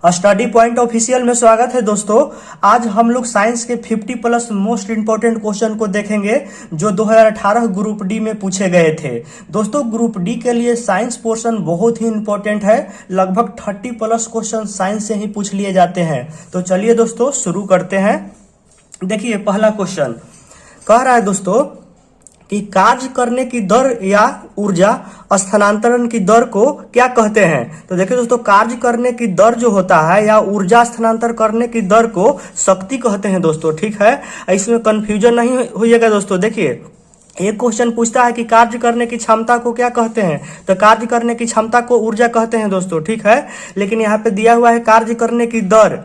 Study point official में स्वागत है दोस्तों। आज हम लोग साइंस के 50+ मोस्ट इंपोर्टेंट क्वेश्चन को देखेंगे जो 2018 ग्रुप डी में पूछे गए थे। दोस्तों ग्रुप डी के लिए साइंस पोर्शन बहुत ही इंपॉर्टेंट है। लगभग 30+ क्वेश्चन साइंस से ही पूछ लिए जाते हैं। तो चलिए दोस्तों शुरू करते हैं। देखिए पहला क्वेश्चन कह रहा है दोस्तों कि कार्य करने की दर या ऊर्जा स्थानांतरण की दर को क्या कहते हैं। तो देखिए दोस्तों कार्य करने की दर जो होता है या ऊर्जा स्थानांतरण करने की दर को शक्ति कहते हैं दोस्तों। ठीक है, इसमें कंफ्यूजन नहीं होइएगा दोस्तों। देखिए एक क्वेश्चन पूछता है कि कार्य करने की क्षमता को क्या कहते हैं, तो कार्य करने की क्षमता को ऊर्जा कहते हैं दोस्तों। ठीक है, लेकिन यहाँ पे दिया हुआ है कार्य करने की दर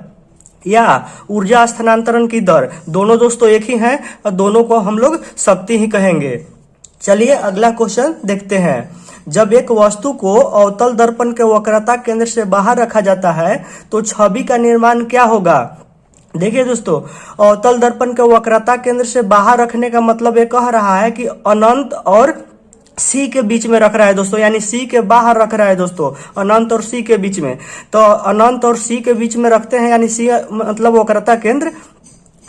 या ऊर्जा स्थानांतरण की दर, दोनों दोस्तों एक ही हैं और दोनों को हम लोग शक्ति ही कहेंगे। चलिए अगला क्वेश्चन देखते हैं। जब एक वस्तु को अवतल दर्पण के वक्रता केंद्र से बाहर रखा जाता है तो छवि का निर्माण क्या होगा। देखिए दोस्तों अवतल दर्पण के वक्रता केंद्र से बाहर रखने का मतलब ये कह रहा है कि अनंत और सी के बीच में रख रहा है दोस्तों, यानी सी के बाहर रख रहा है दोस्तों, अनंत और सी के बीच में। तो अनंत और सी के बीच में रखते हैं, यानी सी मतलब वक्रता केंद्र।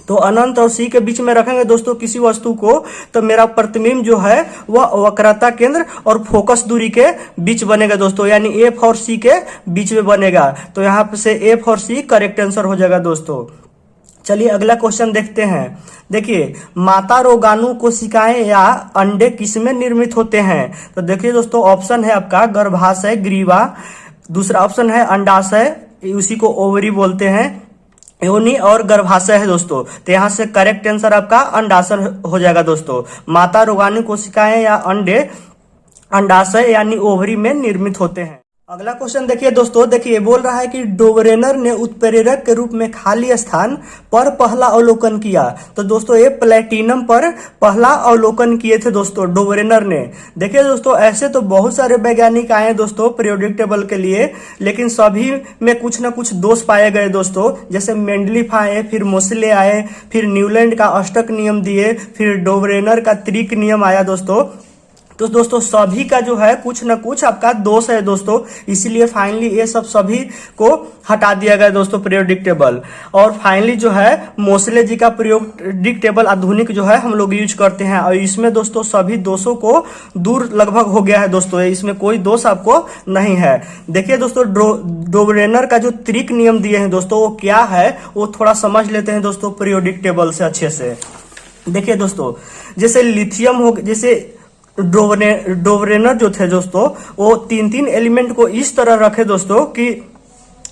तो अनंत और सी के बीच में रखेंगे दोस्तों किसी वस्तु को, तो मेरा प्रतिबिंब जो है वह वक्रता केंद्र और फोकस दूरी के बीच बनेगा दोस्तों, यानी एफ और सी के बीच में बनेगा। तो यहाँ से एफ और सी करेक्ट आंसर हो जाएगा दोस्तों। चलिए अगला क्वेश्चन देखते हैं। देखिए माता रोगाणु कोशिकाएं या अंडे किसमें निर्मित होते हैं। तो देखिए दोस्तों ऑप्शन है आपका गर्भाशय, ग्रीवा, दूसरा ऑप्शन है अंडाशय, उसी को ओवरी बोलते हैं, योनि और गर्भाशय है दोस्तों। तो यहाँ से करेक्ट आंसर आपका अंडाशय हो जाएगा दोस्तों। माता रोगाणु कोशिकाएं या अंडे अंडाशय यानी ओवरी में निर्मित होते हैं। अगला क्वेश्चन देखिए दोस्तों। देखिए बोल रहा है कि डोबरेनर ने उत्प्रेरक के रूप में खाली स्थान पर पहला अवलोकन किया। तो दोस्तों ये प्लेटिनम पर पहला अवलोकन किए थे दोस्तों डोबरेनर ने। देखिए दोस्तों ऐसे तो बहुत सारे वैज्ञानिक आए दोस्तों पीरियोडिक टेबल के लिए, लेकिन सभी में कुछ न कुछ दोष पाए गए दोस्तों। जैसे मेंडलीफ आए, फिर मोसले आए, फिर न्यूलैंड का अष्टक नियम दिए, फिर डोबरेनर का त्रिक नियम आया दोस्तों। तो दोस्तों सभी का जो है कुछ न कुछ आपका दोष है दोस्तों, इसीलिए फाइनली ये सब सभी को हटा दिया गया दोस्तों पीरियोडिक टेबल। और फाइनली जो है मोसले जी का पीरियोडिक टेबल आधुनिक जो है हम लोग यूज करते हैं, और इसमें दोस्तों सभी दोषों को दूर लगभग हो गया है दोस्तों, इसमें कोई दोष आपको नहीं है। देखिए दोस्तों डोबरेनर का जो त्रिक नियम दिए हैं दोस्तों वो क्या है वो थोड़ा समझ लेते हैं दोस्तों पीरियोडिक टेबल से अच्छे से। देखिए दोस्तों जैसे लिथियम हो, जैसे डोबरेनर जो थे दोस्तों वो 3 एलिमेंट को इस तरह रखे दोस्तों कि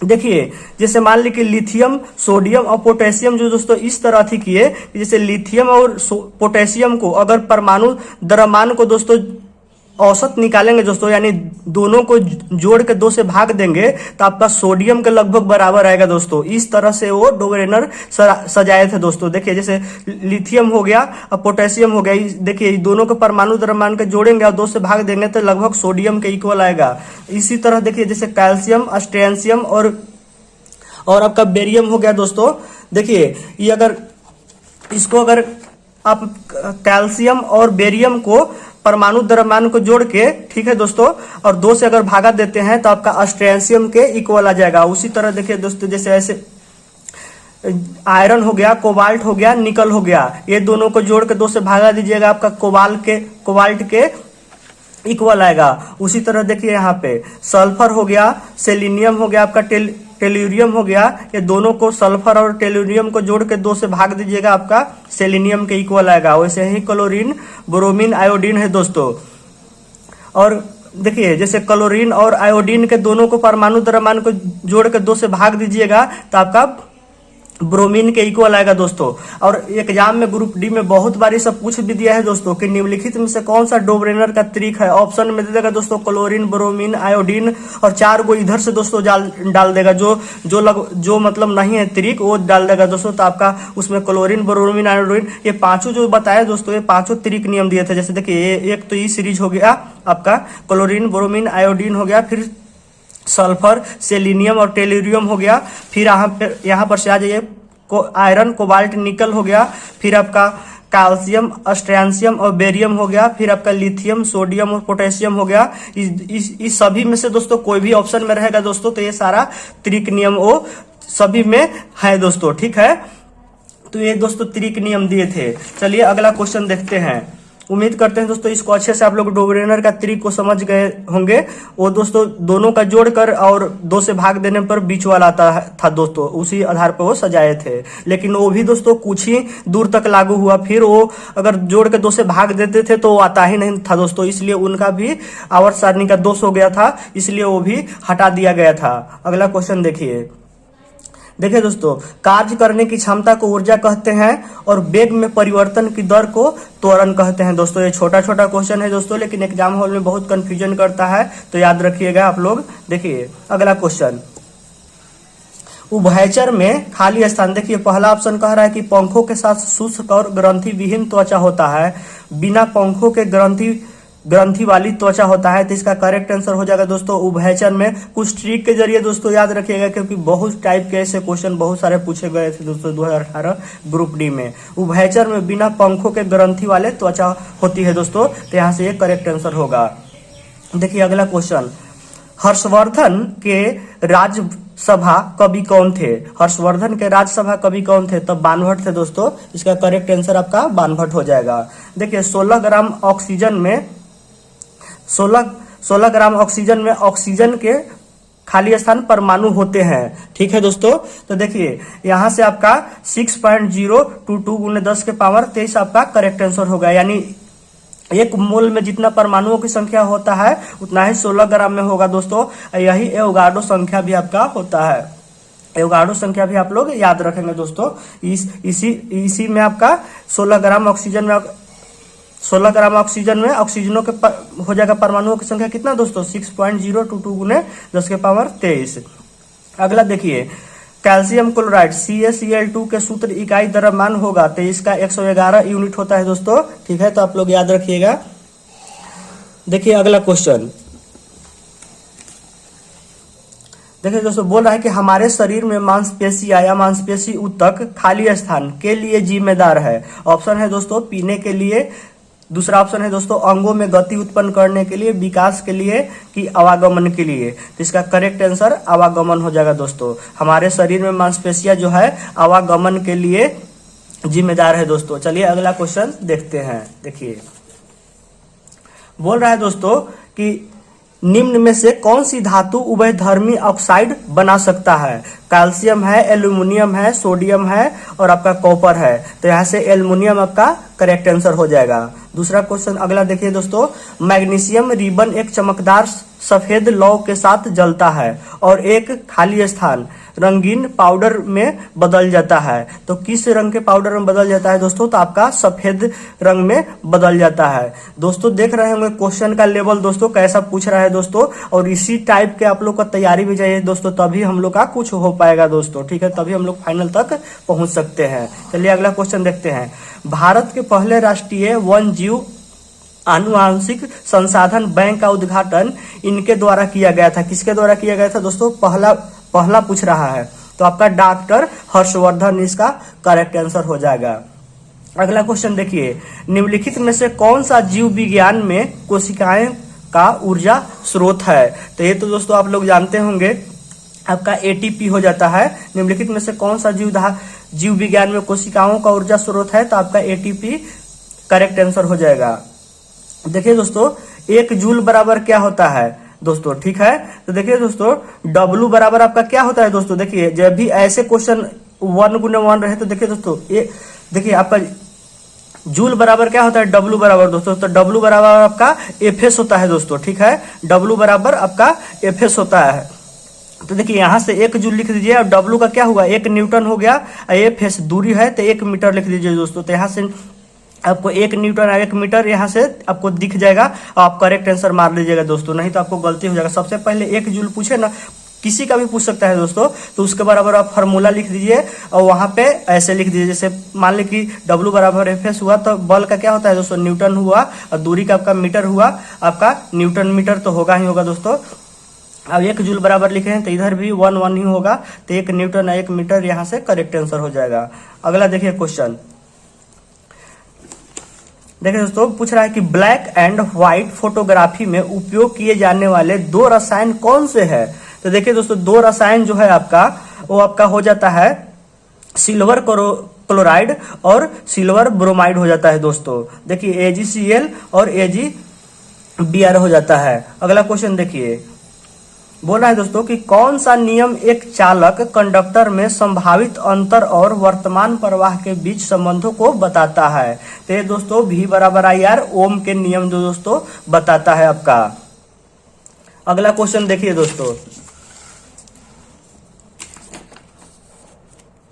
देखिए जैसे मान ली कि लिथियम, सोडियम और पोटेशियम जो दोस्तों इस तरह थी किए, जैसे लिथियम और पोटेशियम को अगर परमाणु द्रव्यमान को दोस्तों औसत निकालेंगे दोस्तों, यानी दोनों को जोड़ के 2 से भाग देंगे तो आपका सोडियम के लगभग बराबर आएगा दोस्तों। इस तरह से वो डोबरेनर सजाए थे दोस्तों। देखिए जैसे लिथियम हो गया और पोटेशियम हो गया, देखिए दोनों को परमाणु द्रव्यमान के जोड़ेंगे और 2 से भाग देंगे तो लगभग सोडियम के इक्वल आएगा। इसी तरह देखिए जैसे कैल्शियम, स्ट्रेंशियम और आपका बेरियम हो गया दोस्तों। देखिए ये अगर इसको अगर आप कैल्शियम और बेरियम को परमाणु द्रव्यमान को जोड़ के, ठीक है दोस्तों, और 2 से अगर भागा देते हैं तो आपका स्ट्रेंशियम के इक्वल आ जाएगा। उसी तरह देखिए दोस्तों जैसे ऐसे आयरन हो गया, कोबाल्ट हो गया, निकल हो गया, ये दोनों को जोड़ के 2 से भागा दीजिएगा आपका कोबाल्ट के इक्वल आएगा। उसी तरह देखिए यहाँ पे सल्फर हो गया, सेलिनियम हो गया, आपका टेल्यूरियम हो गया, ये दोनों को सल्फर और टेल्यूरियम को जोड़ के 2 से भाग दीजिएगा आपका सेलिनियम के इक्वल आएगा। वैसे ही क्लोरीन, ब्रोमीन, आयोडीन है दोस्तों। और देखिए जैसे क्लोरीन और आयोडीन के दोनों को परमाणु द्रव्यमान को जोड़ के 2 से भाग दीजिएगा तो आपका ब्रोमीन के इक्वल आएगा दोस्तों। और एग्जाम में ग्रुप डी में बहुत बार सब पूछ भी दिया है दोस्तों कि निम्नलिखित में से कौन सा डोबरेनर का त्रिक है। ऑप्शन में दे देगा दोस्तों क्लोरीन, ब्रोमीन, आयोडीन और 4 को इधर से दोस्तों डाल देगा, जो मतलब नहीं है त्रिक वो डाल देगा दोस्तों। तो आपका उसमें क्लोरीन, ब्रोमीन, आयोडीन ये 5 जो बताया दोस्तों, ये 5 त्रिक नियम दिए थे। जैसे देखिए एक तो ये सीरीज हो गया आपका क्लोरीन, ब्रोमीन, आयोडीन हो गया, फिर सल्फर, सेलिनियम और टेल्यूरियम हो गया, फिर यहाँ पर से आ जाइए आयरन, कोबाल्ट, निकल हो गया, फिर आपका कैल्शियम, स्ट्रैंशियम और बेरियम हो गया, फिर आपका लिथियम, सोडियम और पोटेशियम हो गया। इस सभी में से दोस्तों कोई भी ऑप्शन में रहेगा दोस्तों, तो ये सारा त्रिक नियम वो सभी में है दोस्तों, ठीक है। तो ये दोस्तों त्रिक नियम दिए थे। चलिए अगला क्वेश्चन देखते हैं। उम्मीद करते हैं दोस्तों इसको अच्छे से आप लोग डोबरेनर का त्रिक को समझ गए होंगे। वो दोस्तों दोनों का जोड़कर और 2 से भाग देने पर बीच वाला आता था दोस्तों, उसी आधार पर वो सजाए थे। लेकिन वो भी दोस्तों कुछ ही दूर तक लागू हुआ, फिर वो अगर जोड़ के 2 से भाग देते थे तो वो आता ही नहीं था दोस्तों, इसलिए उनका भी आवर्त सारणी का दोष हो गया था, इसलिए वो भी हटा दिया गया था। अगला क्वेश्चन देखिए दोस्तों, कार्य करने की क्षमता को ऊर्जा कहते हैं और वेग में परिवर्तन की दर को त्वरण कहते हैं दोस्तों। ये छोटा छोटा क्वेश्चन है दोस्तों, लेकिन एग्जाम हॉल में बहुत कंफ्यूजन करता है, तो याद रखिएगा आप लोग। देखिए अगला क्वेश्चन, उभयचर में खाली स्थान। देखिए पहला ऑप्शन कह रहा है कि पंखों के साथ शुष्क और ग्रंथि विहीन त्वचा होता है, बिना पंखों के ग्रंथि वाली त्वचा होता है। तो इसका करेक्ट आंसर हो जाएगा दोस्तों उभयचर में। कुछ ट्रिक के जरिए दोस्तों याद रखिएगा, क्योंकि बहुत टाइप के ऐसे क्वेश्चन बहुत सारे पूछे गए थे दोस्तों 2018 ग्रुप डी में। उभयचर में बिना पंखों के ग्रंथि वाले त्वचा होती है दोस्तों, तो यहाँ से ये करेक्ट आंसर होगा। देखिए अगला क्वेश्चन, हर्षवर्धन के राज्यसभा कवि कौन थे? हर्षवर्धन के राज्यसभा कवि कौन थे? तब बानभट्ट थे दोस्तों। इसका करेक्ट आंसर आपका बानभट्ट हो जाएगा। देखिए 16 ग्राम ऑक्सीजन में 16 ग्राम ऑक्सीजन में ऑक्सीजन के खाली स्थान परमाणु होते हैं, ठीक है दोस्तों। तो देखिए यहां से आपका 6.022 गुने 10 के पावर 23 आपका करेक्ट आंसर होगा। यानी एक मोल में जितना परमाणुओं की संख्या होता है उतना ही 16 ग्राम में होगा दोस्तों। यही एवोगाड्रो संख्या भी आपका होता है। एवोगाड्रो संख्या भी आप लोग याद रखेंगे दोस्तों। इसी में आपका 16 ग्राम ऑक्सीजन में ऑक्सीजनों के हो जाएगा परमाणुओं की संख्या कितना दोस्तों? 6.022 गुने 10 के पावर 23। अगला देखिए, कैल्शियम क्लोराइड CaCl2 के सूत्र इकाई द्रव्यमान होगा, तो इसका 111 यूनिट होता है दोस्तों, ठीक है। तो आप लोग याद रखिएगा। देखिए अगला क्वेश्चन, देखिए दोस्तों बोल रहा है कि हमारे शरीर में मांसपेशियां या मांसपेशी ऊतक खाली स्थान के लिए जिम्मेदार है। ऑप्शन है दोस्तों पीने के लिए, दूसरा ऑप्शन है दोस्तों अंगों में गति उत्पन्न करने के लिए, विकास के लिए, कि आवागमन के लिए। तो इसका करेक्ट आंसर आवागमन हो जाएगा दोस्तों। हमारे शरीर में मांसपेशियां जो है आवागमन के लिए जिम्मेदार है दोस्तों। चलिए अगला क्वेश्चन देखते हैं। देखिए बोल रहा है दोस्तों कि निम्न में से कौन सी धातु उभयधर्मी ऑक्साइड बना सकता है? कैल्शियम है, एल्यूमिनियम है, सोडियम है और आपका कॉपर है। तो यहाँ से एल्यूमिनियम आपका करेक्ट आंसर हो जाएगा। दूसरा क्वेश्चन अगला देखिए दोस्तों, मैग्नीशियम रिबन एक चमकदार सफेद लौ के साथ जलता है और एक खाली स्थान रंगीन पाउडर में बदल जाता है। तो किस रंग के पाउडर में बदल जाता है दोस्तों? तो आपका सफेद रंग में बदल जाता है दोस्तों। देख रहे होंगे क्वेश्चन का लेवल दोस्तों कैसा पूछ रहा है दोस्तों, और इसी टाइप के आप लोग का तैयारी भी चाहिए दोस्तों, तभी हम लोग का कुछ हो पाएगा दोस्तों, ठीक है। तभी हम लोग फाइनल तक पहुंच सकते हैं। चलिए अगला क्वेश्चन देखते हैं। भारत के पहले राष्ट्रीय वन जीव आनुवांशिक संसाधन बैंक का उद्घाटन इनके द्वारा किया गया था। किसके द्वारा किया गया था दोस्तों? पहला पूछ रहा है, तो आपका डॉक्टर हर्षवर्धन इसका करेक्ट आंसर हो जाएगा। अगला क्वेश्चन देखिए, निम्नलिखित में से कौन सा जीव विज्ञान में कोशिकाएं का ऊर्जा स्रोत है? तो ये तो दोस्तों आप लोग जानते होंगे, आपका ATP हो जाता है। निम्नलिखित में से कौन सा जीव विज्ञान में कोशिकाओं का ऊर्जा स्रोत है? तो आपका ATP करेक्ट आंसर हो जाएगा। देखिए दोस्तों 1 जूल बराबर क्या होता है दोस्तों, ठीक है। तो देखिए दोस्तों W बराबर आपका क्या होता है दोस्तों? देखिए जब भी ऐसे क्वेश्चन 1 गुने 1 रहे तो देखिए दोस्तों ये देखिए आपका जूल बराबर क्या होता है? W बराबर दोस्तों, तो W बराबर आपका Fs होता है दोस्तों, ठीक है। W बराबर आपका Fs होता है। तो देखिए यहाँ से 1 जूल लिख दीजिए और W का क्या होगा? 1 न्यूटन हो गया। Fs दूरी है तो 1 मीटर लिख दीजिए दोस्तों। तो यहाँ से आपको 1 न्यूटन 1 मीटर यहाँ से आपको दिख जाएगा, आप करेक्ट आंसर मार लीजिएगा दोस्तों, नहीं तो आपको गलती हो जाएगा। सबसे पहले 1 जूल पूछे ना, किसी का भी पूछ सकता है दोस्तों, तो उसके बराबर आप फार्मूला लिख दीजिए और वहां पे ऐसे लिख दीजिए। जैसे मान ली कि W बराबर Fs हुआ, तो बल का क्या होता है दोस्तों? न्यूटन हुआ, और दूरी का आपका मीटर हुआ, आपका न्यूटन मीटर तो होगा ही होगा दोस्तों। अब 1 जूल बराबर लिखे हैं तो इधर भी 1 ही होगा, तो 1 न्यूटन 1 मीटर यहाँ से करेक्ट आंसर हो जाएगा। अगला देखिए क्वेश्चन, देखिए दोस्तों, पूछ रहा है कि ब्लैक एंड व्हाइट फोटोग्राफी में उपयोग किए जाने वाले दो रसायन कौन से हैं। तो देखिए दोस्तों, दो रसायन जो है आपका, वो आपका हो जाता है सिल्वर क्लोराइड और सिल्वर ब्रोमाइड हो जाता है दोस्तों। देखिए AgCl और AgBr हो जाता है। अगला क्वेश्चन देखिए, बोल रहा है दोस्तों कि कौन सा नियम एक चालक कंडक्टर में संभावित अंतर और वर्तमान प्रवाह के बीच संबंधों को बताता है। तो ये दोस्तों V = IR ओम के नियम जो दोस्तों बताता है आपका। अगला क्वेश्चन देखिए दोस्तों,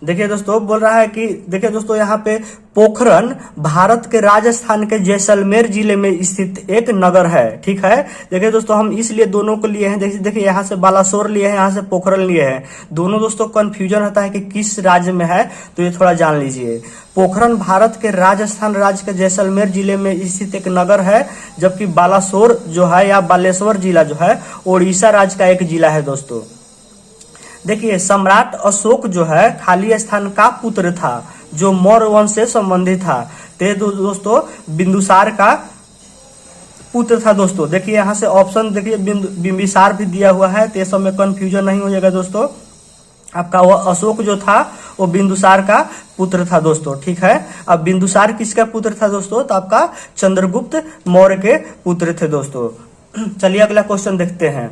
देखिए दोस्तों, बोल रहा है कि देखिए दोस्तों, यहाँ पे पोखरन भारत के राजस्थान के जैसलमेर जिले में स्थित एक नगर है। ठीक है, देखिए दोस्तों, हम इसलिए दोनों को लिए हैं। देखिए यहाँ से बालासोर लिए हैं, यहाँ से पोखरन लिए हैं। दोनों दोस्तों कंफ्यूजन होता है कि किस राज्य में है, तो ये थोड़ा जान लीजिए। पोखरन भारत के राजस्थान राज्य के जैसलमेर जिले में स्थित एक नगर है, जबकि बालासोर जो है या बालेश्वर जिला जो है उड़ीसा राज्य का एक जिला है दोस्तों। देखिए, सम्राट अशोक जो है खाली स्थान का पुत्र था, जो मौर्य वंश से संबंधित था। तो दोस्तों बिंदुसार का पुत्र था दोस्तों। देखिए यहाँ से ऑप्शन देखिए, बिंबिसार भी दिया हुआ है, तो ये सब में कंफ्यूजन नहीं हो जाएगा दोस्तों। आपका वो अशोक जो था वो बिंदुसार का पुत्र था दोस्तों। ठीक है, अब बिंदुसार किसका पुत्र था दोस्तों, तो आपका चंद्रगुप्त मौर्य के पुत्र थे दोस्तों। चलिए अगला क्वेश्चन देखते हैं।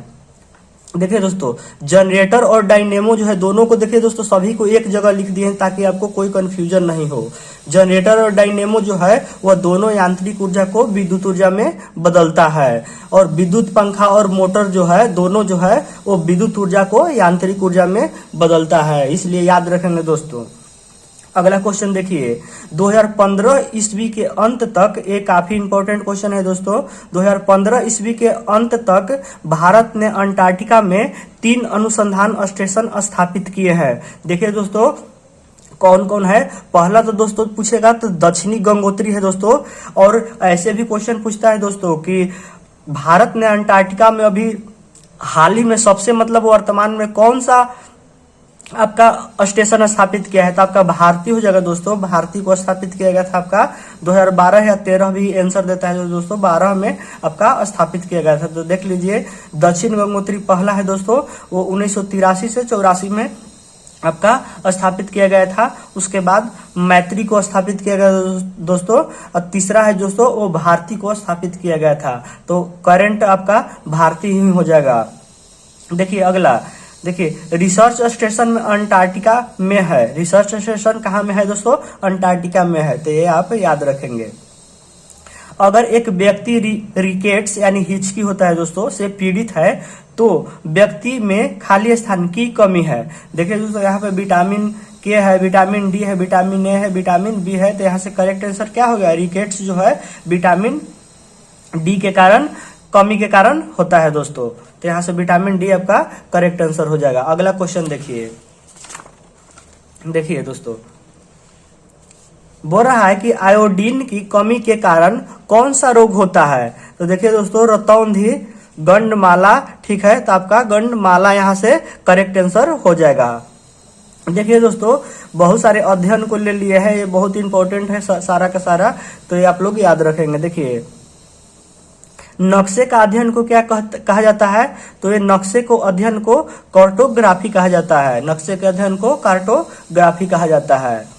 देखिए दोस्तों, जनरेटर और डायनेमो जो है दोनों को देखिए दोस्तों, सभी को एक जगह लिख दिए हैं ताकि आपको कोई कंफ्यूजन नहीं हो। जनरेटर और डायनेमो जो है वह दोनों यांत्रिक ऊर्जा को विद्युत ऊर्जा में बदलता है, और विद्युत पंखा और मोटर जो है दोनों जो है वो विद्युत ऊर्जा को यांत्रिक ऊर्जा में बदलता है, इसलिए याद रखेंगे दोस्तों। अगला क्वेश्चन देखिए, 2015 ईस्वी के अंत तक, एक काफी इंपॉर्टेंट क्वेश्चन है दोस्तों। 2015 ईस्वी के अंत तक भारत ने अंटार्कटिका में 3 अनुसंधान स्टेशन स्थापित किए हैं। देखिए दोस्तों, कौन कौन है। पहला तो दोस्तों पूछेगा तो दक्षिणी गंगोत्री है दोस्तों। और ऐसे भी क्वेश्चन पूछता है दोस्तों कि भारत ने अंटार्कटिका में अभी हाल ही में सबसे मतलब वर्तमान में कौन सा आपका स्टेशन स्थापित किया है, तो आपका भारती हो जाएगा दोस्तों। भारती को स्थापित किया गया था आपका 2012 या 13 भी आंसर देता है दोस्तों। 12 में आपका स्थापित किया गया था। तो देख लीजिए, दक्षिण गंगोत्री पहला है दोस्तों, वो 1983 से 84 में आपका स्थापित किया गया था। उसके बाद मैत्री को स्थापित किया गया दोस्तों, और तीसरा है दोस्तों वो भारती को स्थापित किया गया था। तो करंट आपका भारती ही हो जाएगा। देखिए अगला, देखिए रिसर्च स्टेशन में अंटार्कटिका में है। रिसर्च स्टेशन कहाँ में है दोस्तों, अंटार्कटिका में है, तो ये आप याद रखेंगे। अगर एक व्यक्ति रिकेट्स यानी हिचकी होता है दोस्तों से पीड़ित है, तो व्यक्ति में खाली स्थान की कमी है। देखिए दोस्तों, यहाँ पे विटामिन के है, विटामिन डी है, विटामिन ए है, विटामिन बी है, तो यहाँ से करेक्ट आंसर क्या हो गया, रिकेट्स जो है विटामिन डी के कारण, कमी के कारण होता है दोस्तों। तो यहाँ से विटामिन डी आपका करेक्ट आंसर हो जाएगा। अगला क्वेश्चन देखिए, देखिए दोस्तों, बोल रहा है कि आयोडीन की कमी के कारण कौन सा रोग होता है। तो देखिए दोस्तों, रतौंधी, गंडमाला, ठीक है, तो आपका गंडमाला यहाँ से करेक्ट आंसर हो जाएगा। देखिए दोस्तों, बहुत सारे अध्ययन को ले लिए हैं, ये बहुत इंपॉर्टेंट है सारा का सारा, तो ये आप लोग याद रखेंगे। देखिए, नक्शे का अध्ययन को क्या कहा जाता है, तो ये नक्शे को अध्ययन को कार्टोग्राफी कहा जाता है। नक्शे के अध्ययन को कार्टोग्राफी कहा जाता है।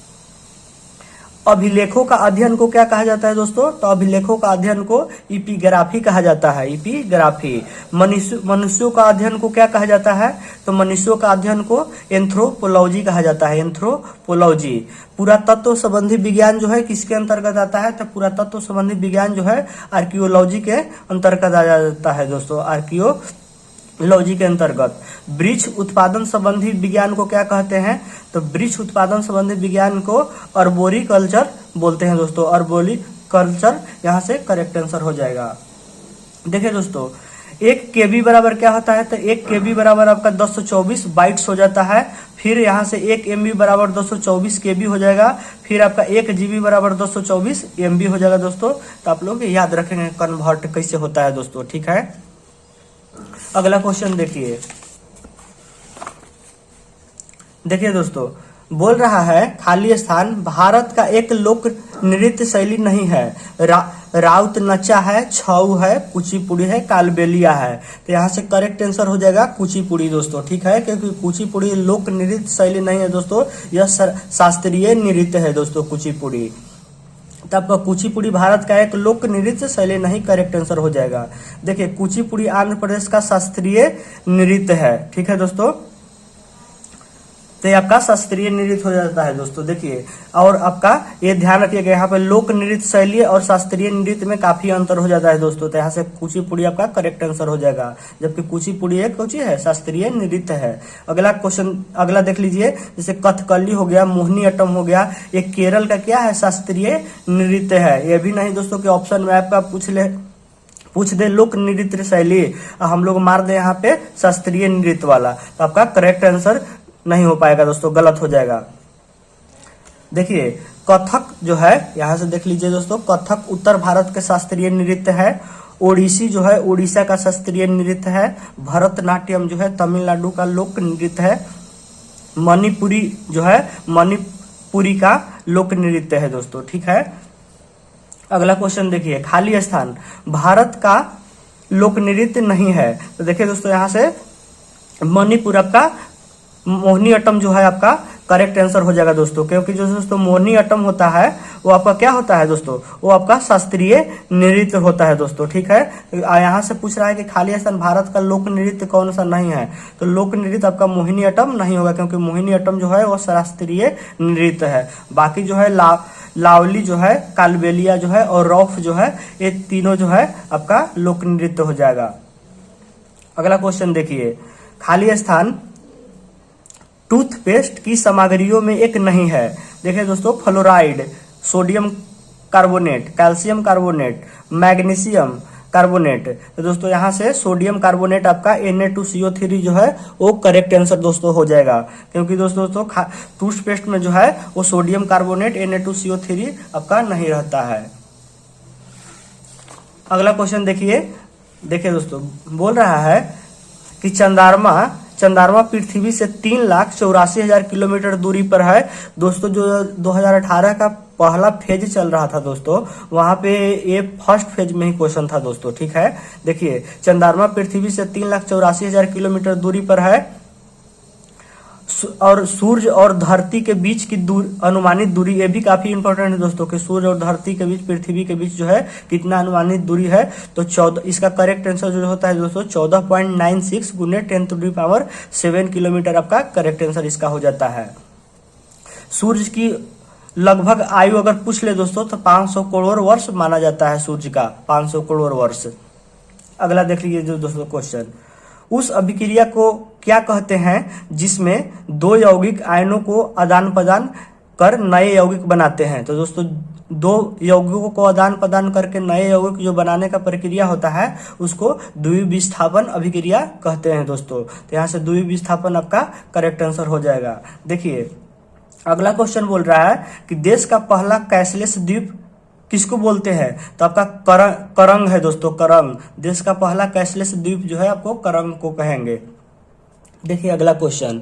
अभिलेखों का अध्ययन को क्या कहा जाता है दोस्तों, तो अभिलेखों का अध्ययन को इपिग्राफी कहा जाता है, इपिग्राफी। मनुष्यों का अध्ययन को क्या कहा जाता है, तो मनुष्यों का अध्ययन को एंथ्रोपोलॉजी कहा जाता है, एंथ्रोपोलॉजी। पुरातत्व संबंधी विज्ञान जो है किसके अंतर्गत आता है, तो पुरातत्व संबंधी विज्ञान जो है आर्कियोलॉजी के अंतर्गत आ जाता है दोस्तों, आर्कियोलॉजी के अंतर्गत। वृक्ष उत्पादन संबंधी विज्ञान को क्या कहते हैं, तो वृक्ष उत्पादन संबंधी विज्ञान को अर्बोरिकल्चर बोलते हैं दोस्तों, अर्बोरिकल्चर यहाँ से करेक्ट आंसर हो जाएगा। देखिए दोस्तों, 1 KB बराबर क्या होता है, तो 1 KB बराबर आपका 224 बाइट्स हो जाता है। फिर यहाँ से 1 MB बराबर 224 KB हो जाएगा। फिर आपका 1 GB बराबर 224 MB हो जाएगा दोस्तों। तो आप लोग याद रखेंगे कन्वर्ट कैसे होता है दोस्तों, ठीक है। अगला क्वेश्चन देखिए, देखिए दोस्तों, बोल रहा है खाली स्थान भारत का एक लोक नृत्य शैली नहीं है। राउत नचा है, छऊ है, कुचिपुड़ी है, कालबेलिया है। तो यहाँ से करेक्ट आंसर हो जाएगा कुचिपुड़ी दोस्तों, ठीक है, क्योंकि कुचिपुड़ी लोक नृत्य शैली नहीं है दोस्तों, यह शास्त्रीय नृत्य है दोस्तों कुचिपुड़ी। तो आपका कुचिपुड़ी भारत का एक लोक नृत्य शैली नहीं, करेक्ट आंसर हो जाएगा। देखिए कुचिपुड़ी आंध्र प्रदेश का शास्त्रीय नृत्य है, ठीक है दोस्तों, तो ये आपका शास्त्रीय नृत्य हो जाता है दोस्तों। देखिए और आपका ये ध्यान रखिएगा, यहाँ पे लोक नृत्य शैली और शास्त्रीय नृत्य में काफी अंतर हो जाता है दोस्तों। तो यहाँ से कुचिपुड़ी आपका करेक्ट आंसर हो जाएगा, जबकि कुचिपुड़ी एक कुछ है शास्त्रीय नृत्य है। अगला क्वेश्चन अगला देख लीजिए, जैसे कथकली हो गया, मोहिनी अट्टम हो गया, ये केरल का क्या है, शास्त्रीय नृत्य है। ये भी नहीं दोस्तों कि ऑप्शन में आपका पूछ दे लोक नृत्य शैली, हम लोग मार दे यहाँ पे शास्त्रीय नृत्य वाला, तो आपका करेक्ट आंसर नहीं हो पाएगा दोस्तों, गलत हो जाएगा। देखिए कथक जो है, यहां से देख लीजिए दोस्तों, कथक उत्तर भारत के शास्त्रीय नृत्य है। ओडिसी जो है उड़ीसा का शास्त्रीय नृत्य है। भरतनाट्यम जो है तमिलनाडु का लोक नृत्य है। मणिपुरी जो है मणिपुरी का लोक नृत्य है दोस्तों, ठीक है। अगला क्वेश्चन देखिए, खाली स्थान भारत का लोक नृत्य नहीं है। तो देखिए दोस्तों यहाँ से मणिपुर आपका मोहिनी अट्टम जो है आपका करेक्ट आंसर हो जाएगा दोस्तों, क्योंकि जो दोस्तों मोहिनी अट्टम होता है वो आपका क्या होता है दोस्तों, वो आपका शास्त्रीय नृत्य होता है दोस्तों, ठीक है। यहाँ से पूछ रहा है कि खाली स्थान भारत का लोक नृत्य कौन सा नहीं है, तो लोक नृत्य आपका मोहिनी अट्टम नहीं होगा, क्योंकि मोहिनी अट्टम जो है वो शास्त्रीय नृत्य है। बाकी जो है लावली जो है, कालबेलिया जो है और रौफ जो है, ये तीनों जो है आपका लोक नृत्य हो जाएगा। अगला क्वेश्चन देखिए, खाली स्थान टूथपेस्ट की सामग्रियों में एक नहीं है। देखिए दोस्तों, fluoride, sodium carbonate, calcium carbonate, magnesium carbonate. तो दोस्तों यहाँ से सोडियम कार्बोनेट आपका Na2CO3 जो है वो करेक्ट आंसर दोस्तों हो जाएगा, क्योंकि दोस्तों टूथपेस्ट में जो है वो सोडियम कार्बोनेट Na2CO3 आपका नहीं रहता है। अगला क्वेश्चन देखिए दोस्तों, बोल रहा है कि चंद्रमा पृथ्वी से 3,84,000 किलोमीटर दूरी पर है दोस्तों। जो 2018 का पहला फेज चल रहा था दोस्तों, वहां पे ये फर्स्ट फेज में ही क्वेश्चन था दोस्तों, ठीक है। देखिए चंद्रमा पृथ्वी से 3,84,000 किलोमीटर दूरी पर है और सूर्य और धरती के बीच की अनुमानित दूरी, ये भी काफी इंपॉर्टेंट है दोस्तों कि सूर्य और धरती के बीच, पृथ्वी के बीच जो है कितना अनुमानित दूरी है। तो 14, इसका करेक्ट आंसर जो होता है दोस्तों 14.96 गुने 10⁻7 किलोमीटर आपका करेक्ट आंसर इसका हो जाता है। सूर्य की लगभग आयु अगर पूछ ले दोस्तों तो 500 करोड़ वर्ष माना जाता है सूर्य का, 500 करोड़ वर्ष। अगला देख लीजिए जो दोस्तों क्वेश्चन, उस अभिक्रिया को क्या कहते हैं जिसमें दो यौगिक आयनों को आदान प्रदान कर नए यौगिक बनाते हैं। तो दोस्तों दो यौगिकों को आदान प्रदान करके नए यौगिक जो बनाने का प्रक्रिया होता है उसको द्विविस्थापन अभिक्रिया कहते हैं दोस्तों। तो यहाँ से द्विविस्थापन आपका करेक्ट आंसर हो जाएगा। देखिए अगला क्वेश्चन बोल रहा है कि देश का पहला कैशलेस द्वीप किसको बोलते हैं। तो आपका करंग है दोस्तों, करंग। देश का पहला कैशलेस द्वीप जो है आपको करंग को कहेंगे। देखिए अगला क्वेश्चन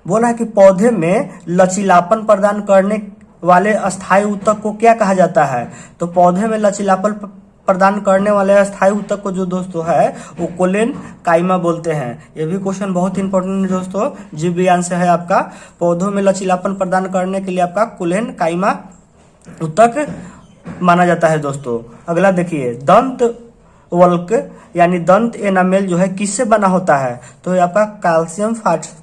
बोला है कि पौधे में लचीलापन प्रदान करने वाले अस्थायी ऊतक को क्या कहा जाता है। तो पौधे में लचीलापन प्रदान करने वाले अस्थायी ऊतक को जो दोस्तों है वो कोलेन काइमा बोलते हैं। ये भी क्वेश्चन बहुत इंपॉर्टेंट है दोस्तों, जीव विज्ञान से है आपका। पौधों में लचीलापन प्रदान करने के लिए आपका कोलेन काइमा ऊतक माना जाता है दोस्तों। अगला देखिए दंत वल्क यानी दंत एनामेल जो है किससे बना होता है। तो ये आपका कैल्शियम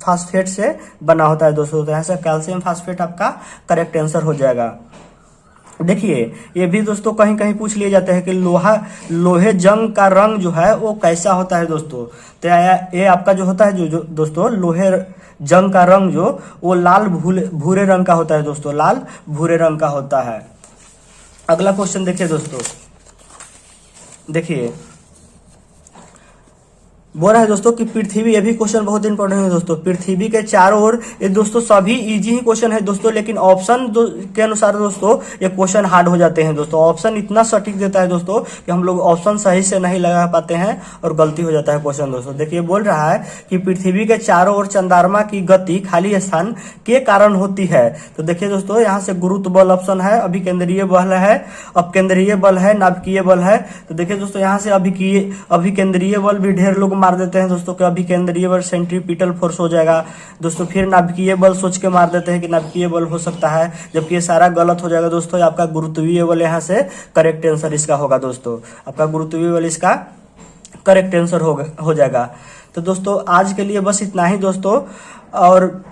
फास्फेट से बना होता है दोस्तों। तो यहाँ से कैल्शियम फास्फेट आपका करेक्ट आंसर हो जाएगा। देखिए ये भी दोस्तों कहीं कहीं पूछ लिए जाते हैं कि लोहे जंग का रंग जो है वो कैसा होता है दोस्तों। तो ये आपका जो होता है जो दोस्तों लोहे जंग का रंग जो वो लाल भूरे रंग का होता है दोस्तों, लाल भूरे रंग का होता है। अगला क्वेश्चन देखिए दोस्तों, देखिए बोल रहा है दोस्तों कि पृथ्वी, ये भी क्वेश्चन बहुत इंपॉर्टेंट है दोस्तों। पृथ्वी के चारों ओर, ये दोस्तों सभी इजी ही क्वेश्चन है दोस्तों, लेकिन ऑप्शन के अनुसार दोस्तों ये क्वेश्चन हार्ड हो जाते हैं दोस्तों। ऑप्शन इतना सटीक देता है दोस्तों कि हम लोग ऑप्शन सही से नहीं लगा पाते हैं और गलती हो जाता है क्वेश्चन दोस्तों। देखिए बोल रहा है कि पृथ्वी के चारों ओर चंद्रमा की गति खाली स्थान के कारण होती है। तो देखिए दोस्तों, यहाँ से गुरुत्व बल ऑप्शन है, अभिकेंद्रीय बल है, अपकेंद्रीय बल है, नाभिकीय बल है। तो देखिए दोस्तों, यहाँ से अभिकेंद्रीय बल भी ढेर लोग मार देते हैं दोस्तों कि अभिकेंद्रीय बल सेंट्रीपिटल फोर्स हो जाएगा दोस्तों। फिर नाभिकीय बल सोच के मार देते हैं कि नाभिकीय बल हो सकता है, जबकि ये सारा गलत हो जाएगा दोस्तों। आपका गुरुत्वीय बल यहाँ से करेक्ट आंसर इसका होगा दोस्तों। आपका गुरुत्वीय बल इसका करेक्ट आंसर हो जाएगा। तो दोस्तों आज के लिए बस इतना ही दोस्तों। और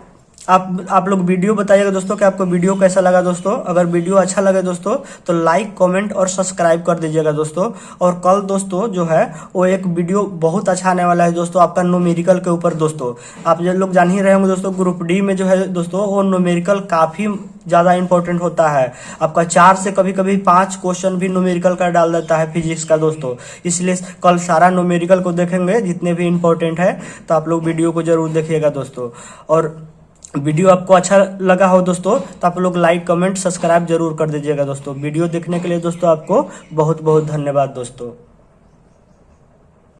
आप लोग वीडियो बताइएगा दोस्तों कि आपको वीडियो कैसा लगा दोस्तों। अगर वीडियो अच्छा लगे दोस्तों तो लाइक, कमेंट और सब्सक्राइब कर दीजिएगा दोस्तों। और कल दोस्तों जो है वो एक वीडियो बहुत अच्छा आने वाला है दोस्तों, आपका न्यूमेरिकल के ऊपर दोस्तों। आप जो लोग जान ही रहे होंगे दोस्तों, ग्रुप डी में जो है दोस्तों वो न्यूमेरिकल काफ़ी ज़्यादा इंपॉर्टेंट होता है। आपका 4 से कभी कभी 5 क्वेश्चन भी न्यूमेरिकल का डाल देता है फिजिक्स का दोस्तों। इसलिए कल सारा न्यूमेरिकल को देखेंगे जितने भी इंपॉर्टेंट है। तो आप लोग वीडियो को जरूर देखिएगा दोस्तों। और वीडियो आपको अच्छा लगा हो दोस्तों तो आप लोग लाइक, कमेंट, सब्सक्राइब जरूर कर दीजिएगा दोस्तों। वीडियो देखने के लिए दोस्तों आपको बहुत बहुत धन्यवाद दोस्तों।